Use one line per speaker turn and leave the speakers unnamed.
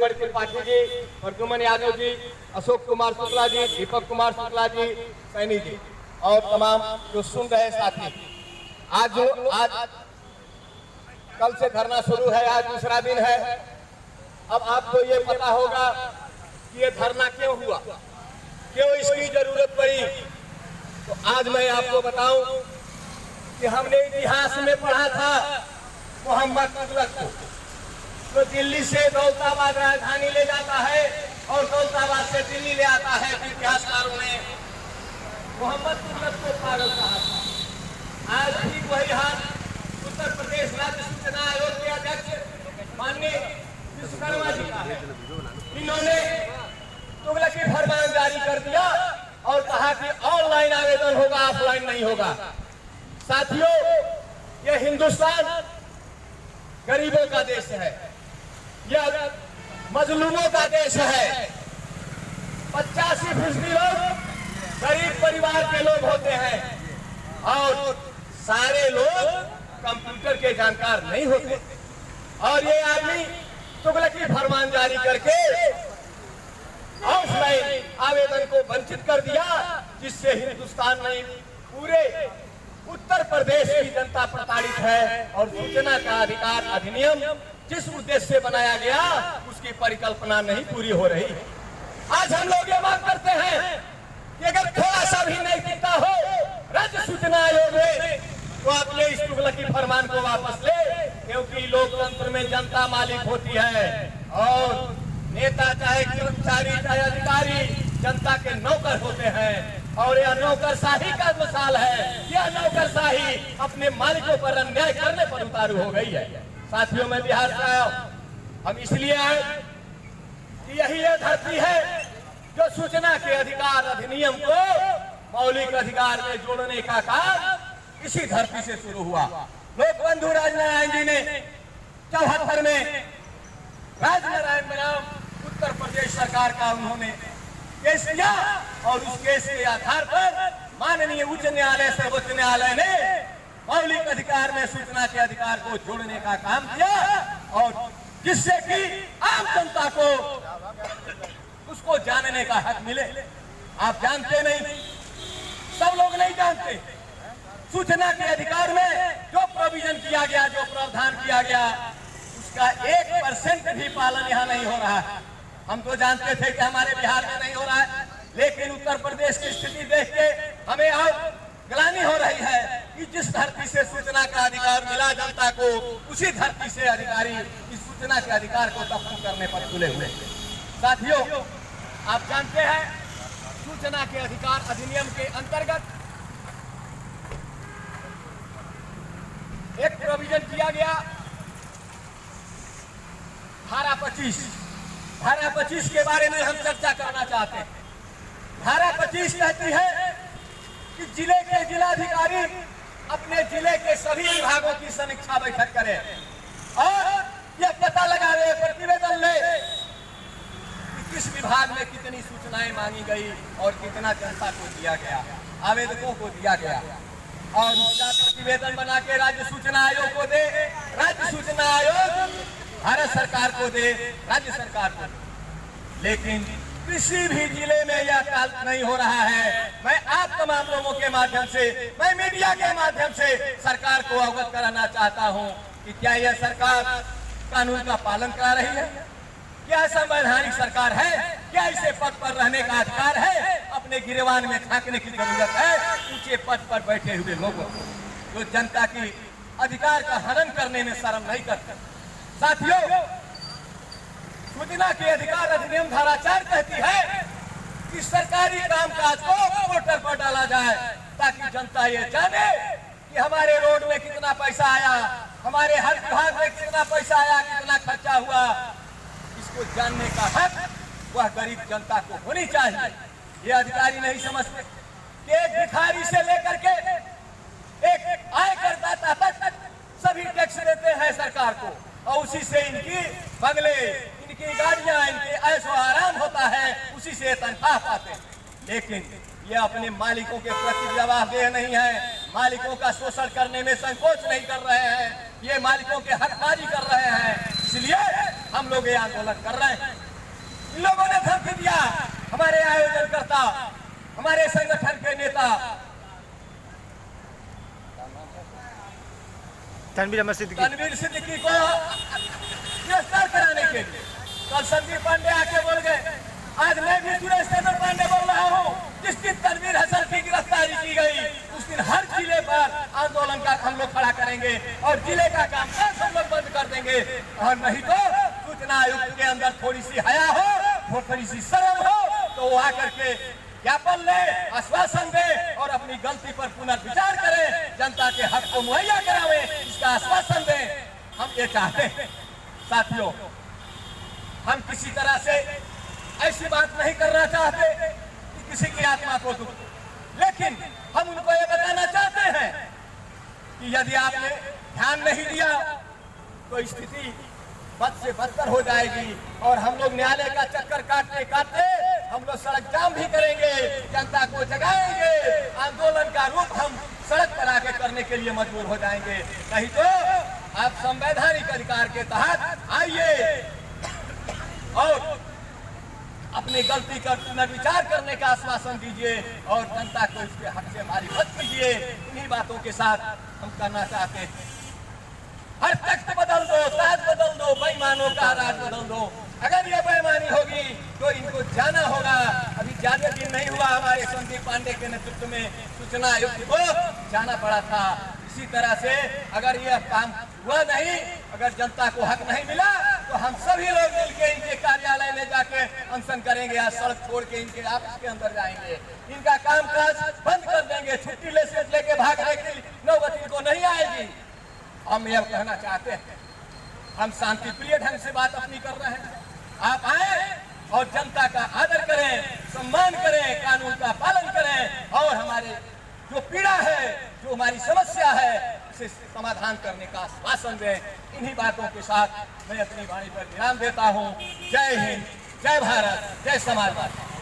गढ़ त्रिपाठी जी, प्रद्युमन यादव जी, अशोक कुमार शुक्ला जी, दीपक कुमार शुक्ला जी, सैनी जी और तमाम जो सुन रहे साथी। आज कल से धरना शुरू है, आज दूसरा दिन है। अब आपको ये पता होगा कि ये धरना क्यों हुआ, क्यों इसकी जरूरत पड़ी। तो आज मैं आपको बताऊं कि हमने इतिहास में पढ़ा था मोहम्मद तुगलक को, तो दिल्ली से दौलताबाद राजधानी ले जाता है और दौलताबाद से दिल्ली ले आता है। इतिहासकारों ने मोहम्मद तुगलक को पागल कहा था। आज भी वही हाल उत्तर प्रदेश राज्य सूचना आयोग के अध्यक्ष माननीय विश्वकर्मा जी का है। इन्होंने तुगलकी फरमान जारी कर दिया और कहा कि ऑनलाइन आवेदन होगा, ऑफलाइन नहीं होगा। साथियों, ये हिंदुस्तान गरीबों का देश है, यह मजलूमों का देश है। 85% लोग गरीब परिवार के लोग होते हैं और सारे लोग कंप्यूटर के जानकार नहीं होते। और ये आदमी तुगलकी फरमान जारी करके ऑफलाइन आवेदन को वंचित कर दिया, जिससे हिंदुस्तान में पूरे उत्तर प्रदेश की जनता प्रताड़ित है। और सूचना का अधिकार अधिनियम जिस उद्देश्य से बनाया गया उसकी परिकल्पना नहीं पूरी हो रही है। आज हम लोग ये मांग करते हैं कि अगर थोड़ा सा भी नैतिकता हो राज्य सूचना आयोग में, तो आप ये इस तुगलकी फरमान को वापस ले, क्योंकि लोकतंत्र में जनता मालिक होती है और नेता चाहे कर्मचारी चाहे अधिकारी जनता के नौकर होते हैं। और यह नौकरशाही का मिसाल है। यह नौकरशाही अपने मालिकों पर अन्याय करने पर उतारू हो गई है। साथियों, मैं बिहार से आया हूं। हम इसलिए आए कि यही ये धरती है जो सूचना के अधिकार अधिनियम को मौलिक अधिकार में जोड़ने का काम इसी धरती से शुरू हुआ। लोकबंधु राजनारायण जी ने 74 में राजनारायण बनाम उत्तर प्रदेश सरकार का उन्होंने केस किया और उस केस के आधार पर माननीय उच्च न्यायालय सर्वोच्च न्यायालय ने मौलिक अधिकार में सूचना के अधिकार को जोड़ने का काम किया और जिससे कि आम जनता को उसको जानने का हक मिले। आप जानते नहीं, सब लोग नहीं जानते, सूचना के अधिकार में जो प्रोविजन किया गया, जो प्रावधान किया गया, उसका 1% भी पालन यहाँ नहीं हो रहा है। हम तो जानते थे कि हमारे बिहार में नहीं हो रहा है, लेकिन उत्तर प्रदेश की स्थिति देख के हमें और ग्लानि हो रही है कि जिस धरती से सूचना का अधिकार मिला जनता को, उसी धरती से अधिकारी इस सूचना के अधिकार को दफन करने पर तुले हुए। साथियों, आप जानते हैं सूचना के अधिकार अधिनियम के अंतर्गत एक प्रोविजन किया गया, धारा 25 के बारे में हम चर्चा करना चाहते हैं। धारा 25 कहती है कि जिले के जिलाधिकारी अपने जिले के सभी विभागों की समीक्षा बैठक करें और यह पता लगावे, प्रतिवेदन ले कि किस विभाग में कितनी सूचनाएं मांगी गई और कितना जनता को दिया गया, आवेदकों को दिया गया, और उसका प्रतिवेदन बना के राज्य सूचना आयोग को दे, राज्य सूचना आयोग भारत सरकार को दे, राज्य सरकार को दे। लेकिन किसी भी जिले में यह काम नहीं हो रहा है। मैं आप तमाम लोगों के माध्यम से, मैं मीडिया के माध्यम से सरकार को अवगत कराना चाहता हूं कि क्या यह सरकार कानून का पालन करा रही है? क्या संवैधानिक सरकार है? क्या इसे पद पर रहने का अधिकार है? अपने गिरेबान में झांकने की जरूरत है ऊंचे पद पर बैठे हुए लोगों को, जो जनता की अधिकार का हनन करने में शर्म नहीं करते। साथियों, सूचना के अधिकार अधिनियम धारा 4 कहती है कि सरकारी कामकाज को पोर्टल पर डाला जाए ताकि जनता ये जाने कि हमारे रोड में कितना पैसा आया, हमारे हर विभाग में कितना पैसा आया, कितना खर्चा हुआ। इसको जानने का हक वह गरीब जनता को होनी चाहिए। ये अधिकारी नहीं समझते कि एक भिखारी से लेकर के एक आयकर दाता तक सभी टैक्स देते हैं सरकार को और उसी से इनकी बंगले, इनकी गाड़ियां, इनके ऐशो आराम होता है, उसी से तनख्वाह पाते हैं। लेकिन ये अपने मालिकों के प्रति जवाबदेह नहीं है, मालिकों का शोषण करने में संकोच नहीं कर रहे हैं, ये मालिकों के हकदारी कर रहे हैं। इसलिए हम लोग ये आंदोलन कर रहे हैं। इन लोगों ने धमकी दिया, हमारे आयोजनकर्ता, हमारे संगठन के नेता तनवीर सिद्दीकी को गिरफ्तार कराने के लिए कल संदीप पांडे आके बोल गए। आज मैं भी सुरेश चंद्र पांडे बोल रहा हूँ, जिस दिन तनवीर हसन की गिरफ्तारी की गई उस दिन हर जिले पर आंदोलन का हम लोग खड़ा करेंगे और जिले का काम हम लोग बंद कर देंगे। और नहीं तो सूचना आयुक्त के अंदर थोड़ी सी हया हो, थोड़ी सी शर्म हो तो वो आकर के ज्ञापन ले, आश्वासन दे और अपनी गलती पर पुनर्विचार करें, जनता के हक को मुहैया करावे, इसका आश्वासन दें। हम ये चाहते हैं साथियों, हम किसी तरह से ऐसी बात नहीं करना चाहते कि किसी की आत्मा को दुख, लेकिन हम उनको ये बताना चाहते हैं कि यदि आपने ध्यान नहीं दिया तो स्थिति बद से बदतर हो जाएगी और हम लोग न्यायालय का चक्कर काटते काटते हम लोग सड़क जाम भी करेंगे, जनता को जगाएंगे, आंदोलन का रूप हम सड़क पर आके करने के लिए मजबूर हो जाएंगे। नहीं तो आप संवैधानिक अधिकार के तहत आइए और अपनी गलती का पुनर्विचार करने का आश्वासन दीजिए और जनता को इसके हक से मारी मत कीजिए। इन्हीं बातों के साथ हम करना चाहते हैं। हर तख्त बदल दो, ताज बदल दो, बेईमानों का राज बदल दो। अगर ये बेईमानी होगी तो इनको जाना होगा। अभी ज्यादा दिन नहीं हुआ हमारे संदीप पांडे के नेतृत्व में सूचना आयुक्त को जाना पड़ा था। इसी तरह से अगर ये काम हुआ नहीं, अगर जनता को हक नहीं मिला तो हम सभी लोग मिलकर इनके कार्यालय में जाके अनशन करेंगे या सड़क छोड़ के इनके ऑफिस के अंदर जाएंगे, इनका कामकाज बंद कर देंगे। छुट्टी लेके भागने की नौबत इनको नहीं आएगी। हम यह कहना चाहते हैं, हम शांति प्रिय ढंग से बात अपनी कर रहे हैं। आप आए और जनता का आदर करें, सम्मान करें, कानून का पालन करें और हमारे जो पीड़ा है, जो हमारी समस्या है, इसे समाधान करने का आश्वासन दें। इन्हीं बातों के साथ मैं अपनी वाणी पर विराम देता हूँ। जय हिंद, जय भारत, जय समाजवादी।